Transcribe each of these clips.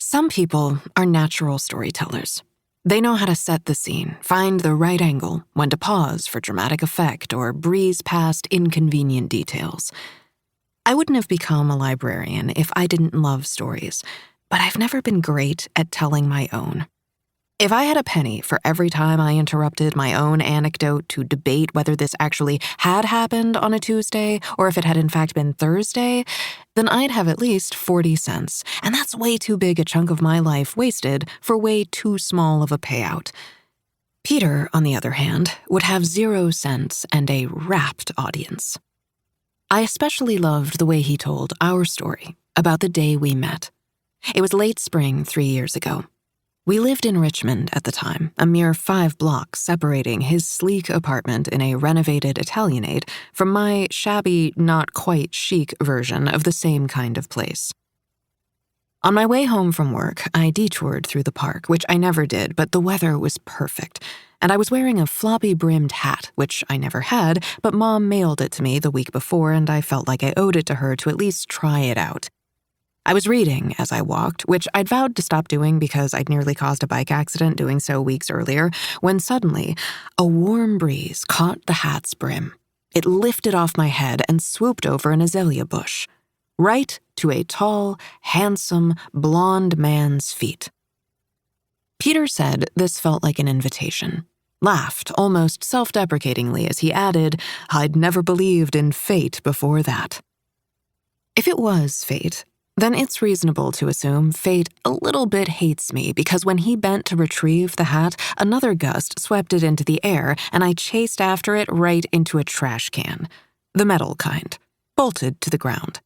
Some people are natural storytellers. They know how to set the scene, find the right angle, when to pause for dramatic effect or breeze past inconvenient details. I wouldn't have become a librarian if I didn't love stories, but I've never been great at telling my own. If I had a penny for every time I interrupted my own anecdote to debate whether this actually had happened on a Tuesday or if it had in fact been Thursday, then I'd have at least 40 cents, and that's way too big a chunk of my life wasted for way too small of a payout. Peter, on the other hand, would have 0 cents and a rapt audience. I especially loved the way he told our story about the day we met. It was late spring 3 years ago. We lived in Richmond at the time, a mere 5 blocks separating his sleek apartment in a renovated Italianate from my shabby, not quite chic version of the same kind of place. On my way home from work, I detoured through the park, which I never did, but the weather was perfect, and I was wearing a floppy-brimmed hat, which I never had, but Mom mailed it to me the week before, and I felt like I owed it to her to at least try it out. I was reading as I walked, which I'd vowed to stop doing because I'd nearly caused a bike accident doing so weeks earlier, when suddenly a warm breeze caught the hat's brim. It lifted off my head and swooped over an azalea bush, right to a tall, handsome, blonde man's feet. Peter said this felt like an invitation, laughed almost self-deprecatingly as he added, "I'd never believed in fate before that." If it was fate, then it's reasonable to assume fate a little bit hates me because when he bent to retrieve the hat, another gust swept it into the air and I chased after it right into a trash can, the metal kind, bolted to the ground.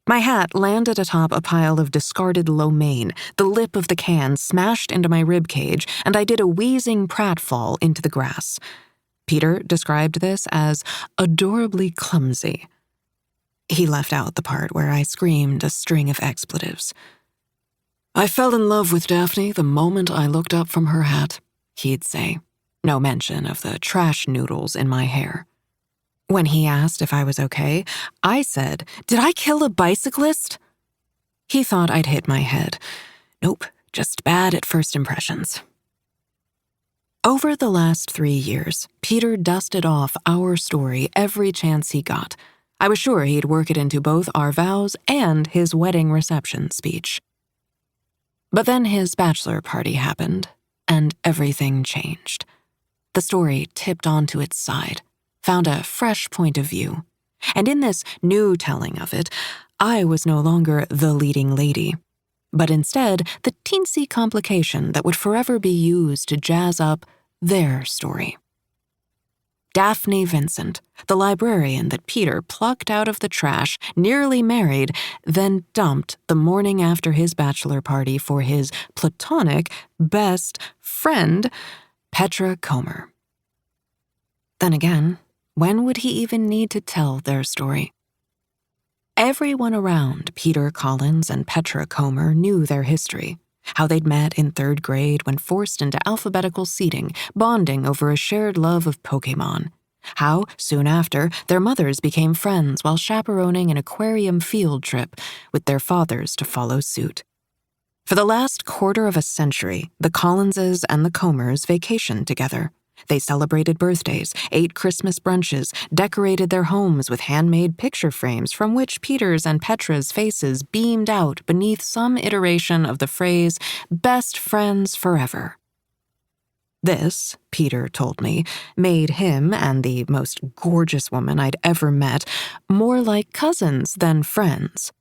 My hat landed atop a pile of discarded lo mein, the lip of the can smashed into my rib cage, and I did a wheezing pratfall into the grass. Peter described this as adorably clumsy. He left out the part where I screamed a string of expletives. "I fell in love with Daphne the moment I looked up from her hat," he'd say. No mention of the trash noodles in my hair. When he asked if I was okay, I said, "Did I kill a bicyclist?" He thought I'd hit my head. Nope, just bad at first impressions. Over the last 3 years, Peter dusted off our story every chance he got. I was sure he'd work it into both our vows and his wedding reception speech. But then his bachelor party happened, and everything changed. The story tipped onto its side, found a fresh point of view. And in this new telling of it, I was no longer the leading lady, but instead the teensy complication that would forever be used to jazz up their story. Daphne Vincent, the librarian that Peter plucked out of the trash, nearly married, then dumped the morning after his bachelor party for his platonic best friend, Petra Comer. Then again, when would he even need to tell their story? Everyone around Peter Collins and Petra Comer knew their history. How they'd met in 3rd grade when forced into alphabetical seating, bonding over a shared love of Pokémon. How, soon after, their mothers became friends while chaperoning an aquarium field trip, with their fathers to follow suit. For the last quarter of a century, the Collinses and the Comers vacationed together. They celebrated birthdays, ate Christmas brunches, decorated their homes with handmade picture frames from which Peter's and Petra's faces beamed out beneath some iteration of the phrase, "best friends forever." This, Peter told me, made him and the most gorgeous woman I'd ever met more like cousins than friends.